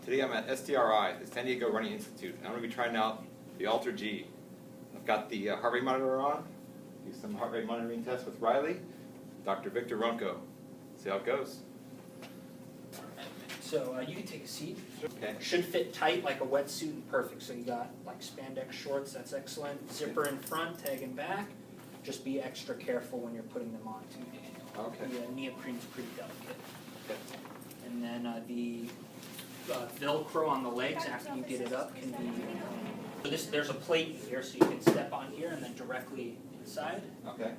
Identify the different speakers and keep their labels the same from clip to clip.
Speaker 1: Today I'm at SDRI, the San Diego Running Institute. I'm going to be trying out the AlterG. I've got the heart rate monitor on. Do some heart rate monitoring tests with Riley, Dr. Victor Runco. See how it goes.
Speaker 2: So you can take a seat.
Speaker 1: Okay.
Speaker 2: Should fit tight like a wetsuit and perfect. So you got like spandex shorts, that's excellent. Zipper in front, tag in back. Just be extra careful when you're putting them on too, Daniel.
Speaker 1: Okay.
Speaker 2: The neoprene's pretty delicate.
Speaker 1: Okay.
Speaker 2: And then the Velcro on the legs after you get it up can be. So there's a plate here, so you can step on here and then directly inside.
Speaker 1: Okay.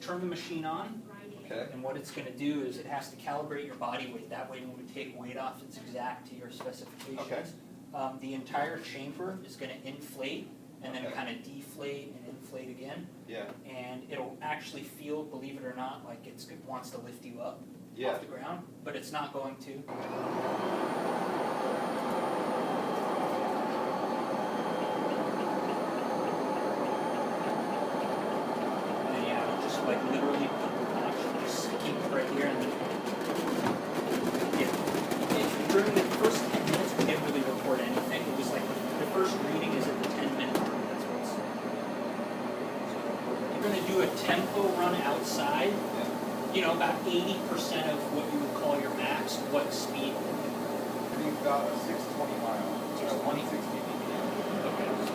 Speaker 2: Turn the machine on.
Speaker 1: Okay.
Speaker 2: And what it's going to do is it has to calibrate your body weight. That way when we take weight off, it's exact to your specifications.
Speaker 1: Okay.
Speaker 2: The entire chamber is going to inflate and then
Speaker 1: Okay.
Speaker 2: kind of deflate and inflate again.
Speaker 1: Yeah.
Speaker 2: And it'll actually feel, believe it or not, like it wants to lift you up
Speaker 1: Yeah.
Speaker 2: off the ground, but it's not going to. And then, yeah, it'll just like literally actually just keep it right here. And then, yeah. During the first 10 minutes, we didn't really record anything. It was like the first reading is at the 10-minute mark. That's what it's saying. So you're going to do a tempo run outside.
Speaker 1: Yeah.
Speaker 2: You know, about 80% of what you would call your max. What speed?
Speaker 1: We've got a 620 mile. 160 BPM.
Speaker 2: Okay, so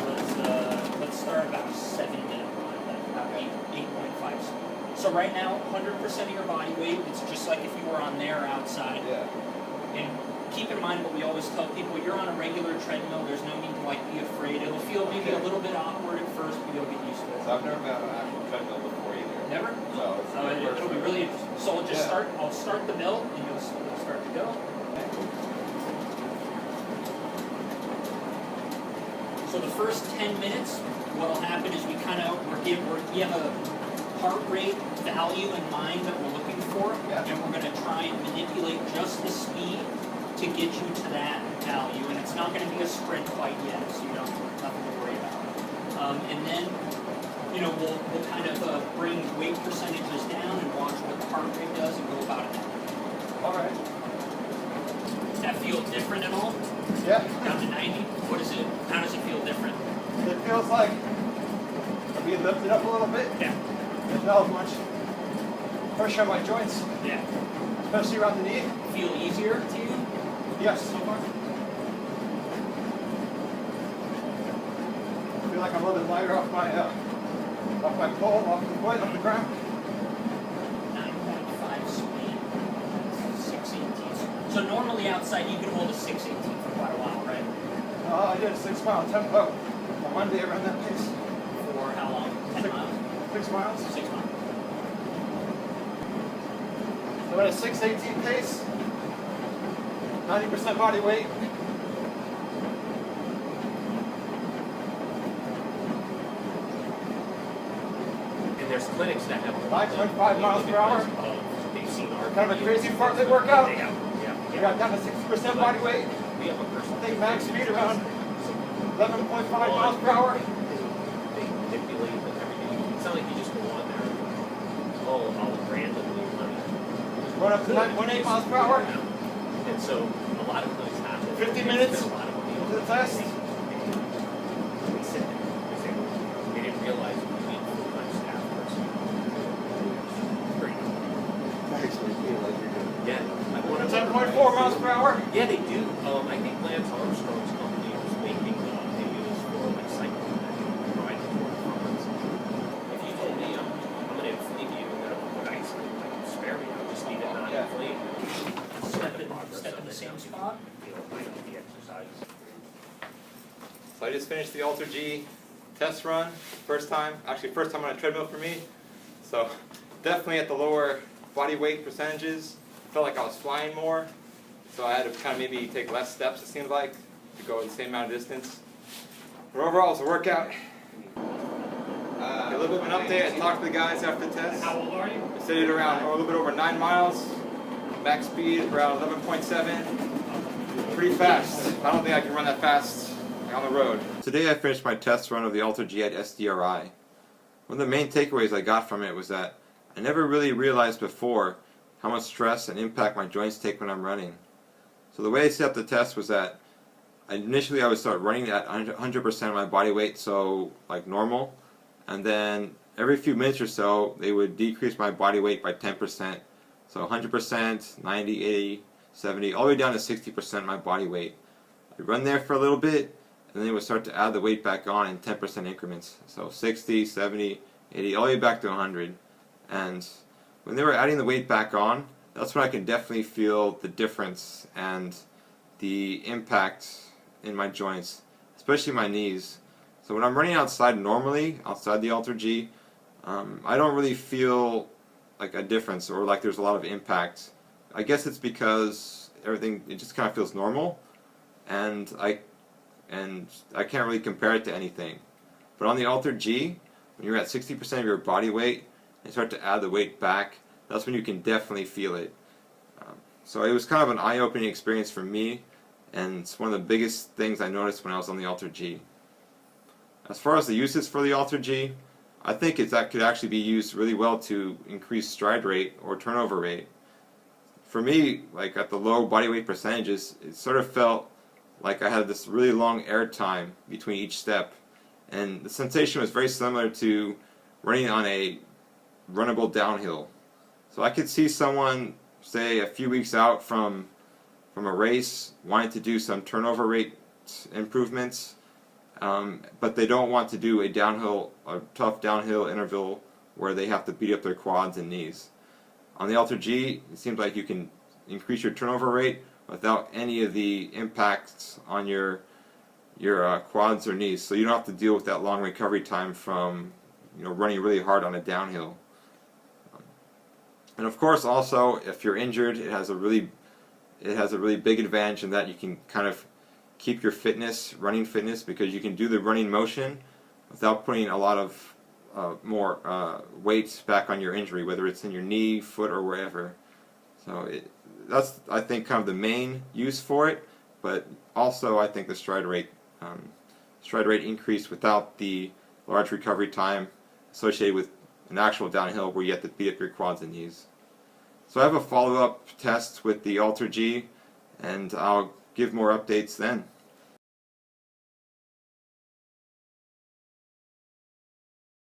Speaker 2: let's start about a 7-minute run, about 8.5 speed. So right now, 100% of your body weight. It's just like if you were on there outside.
Speaker 1: Yeah.
Speaker 2: And keep in mind what we always tell people: you're on a regular treadmill. There's no need to like be afraid. It'll feel maybe a little bit awkward at first, but you'll get used to it.
Speaker 1: So I've never been on an actual treadmill before either.
Speaker 2: Never?
Speaker 1: No.
Speaker 2: So it'll be really interesting. So I'll just start. I'll start the belt, and you'll start to go. So the first 10 minutes, what'll happen is we have a heart rate value in mind that we're looking for, and we're going to try and manipulate just the speed to get you to that value. And it's not going to be a sprint quite yet, so you don't nothing to worry about. And then, you know, we'll kind of bring weight percentages down and watch what the heart rate does and go about it.
Speaker 1: All right.
Speaker 2: Does that feel different at all?
Speaker 1: Yeah.
Speaker 2: Down to 90? What is it? How does it feel different?
Speaker 1: It feels like I'm being lifted up a little bit.
Speaker 2: Yeah.
Speaker 1: There's not as much pressure on my joints,
Speaker 2: Yeah.
Speaker 1: especially around the knee.
Speaker 2: Feel easier to you?
Speaker 1: Yes.
Speaker 2: So far?
Speaker 1: I feel like I'm a little bit lighter off my pole, off the foot, off the ground.
Speaker 2: 9.5 speed. 618. So normally outside you can hold a 618 for quite a while, right?
Speaker 1: I did a 6-mile tempo on Monday around that pace.
Speaker 2: For how long? 10 miles?
Speaker 1: 6 miles.
Speaker 2: 6 miles.
Speaker 1: So at a 6:18 pace, 90% body weight.
Speaker 3: And there's clinics that have
Speaker 1: 5.5 miles per hour.
Speaker 3: They've seen our
Speaker 1: Kind of a crazy fartlek workout.
Speaker 3: They have,
Speaker 1: We got down to 60% body weight.
Speaker 3: we have a person.
Speaker 1: I think max speed around 11.5 miles per hour.
Speaker 3: They manipulate and everything. It's not like you just go on there. Oh, I'll randomly run.
Speaker 1: Run up to 9.8 miles per hour.
Speaker 3: And so a lot of clinics have it.
Speaker 1: 50
Speaker 3: They
Speaker 1: minutes
Speaker 3: spend a lot of money on
Speaker 1: to the
Speaker 3: it.
Speaker 1: test.
Speaker 3: They sit there. They didn't realize we need a full-time staff person. It's great.
Speaker 1: Actually feel like you're good.
Speaker 3: Yeah. I want to
Speaker 1: 10.4 miles per hour.
Speaker 3: Yeah, they do. I think Lance Armstrong's company was making videos for like cycling that provide for performance. If you told me I'm going to inflate you and then I'm going to put ice in, like, spare me, I'll just leave it not inflate.
Speaker 2: Step in the same spot.
Speaker 3: The exercise.
Speaker 1: So I just finished the AlterG test run. First time on a treadmill for me. So definitely at the lower body weight percentages. Felt like I was flying more. So I had to kind of maybe take less steps, it seemed like, to go the same amount of distance. But overall, it was a workout. A little bit of an update. I talked to the guys after the test.
Speaker 2: How old are you?
Speaker 1: I said it around a little bit over 9 miles. Max speed around 11.7. Pretty pretty fast. I don't think I can run that fast on the road. Today I finished my test run of the AlterG at SDRI. One of the main takeaways I got from it was that I never really realized before how much stress and impact my joints take when I'm running. So the way I set up the test was that initially I would start running at 100% of my body weight, so like normal, and then every few minutes or so they would decrease my body weight by 10%. So 100%, 90, 80, 70, all the way down to 60% of my body weight. I'd run there for a little bit, and then they would start to add the weight back on in 10% increments. So 60, 70, 80, all the way back to 100. And when they were adding the weight back on, that's when I can definitely feel the difference and the impact in my joints, especially my knees. So when I'm running outside normally, outside the AlterG, I don't really feel like a difference or like there's a lot of impact. I guess it's because everything, it just kind of feels normal, and I can't really compare it to anything. But on the AlterG, when you're at 60% of your body weight and start to add the weight back, that's when you can definitely feel it. So it was kind of an eye-opening experience for me, and it's one of the biggest things I noticed when I was on the AlterG. As far as the uses for the AlterG, I think that could actually be used really well to increase stride rate or turnover rate. For me, like at the low body weight percentages, it sort of felt like I had this really long air time between each step, and the sensation was very similar to running on a runnable downhill. So I could see someone, say a few weeks out from a race, wanting to do some turnover rate improvements, but they don't want to do a tough downhill interval where they have to beat up their quads and knees. On the AlterG, it seems like you can increase your turnover rate without any of the impacts on your quads or knees, so you don't have to deal with that long recovery time from running really hard on a downhill. And of course, also, if you're injured, it has a really big advantage in that you can kind of keep your running fitness, because you can do the running motion without putting a lot of more weight back on your injury, whether it's in your knee, foot, or wherever. So that's, I think, kind of the main use for it. But also, I think the stride rate increase without the large recovery time associated with an actual downhill where you have to beat up your quads and knees. So I have a follow-up test with the AlterG, and I'll give more updates then.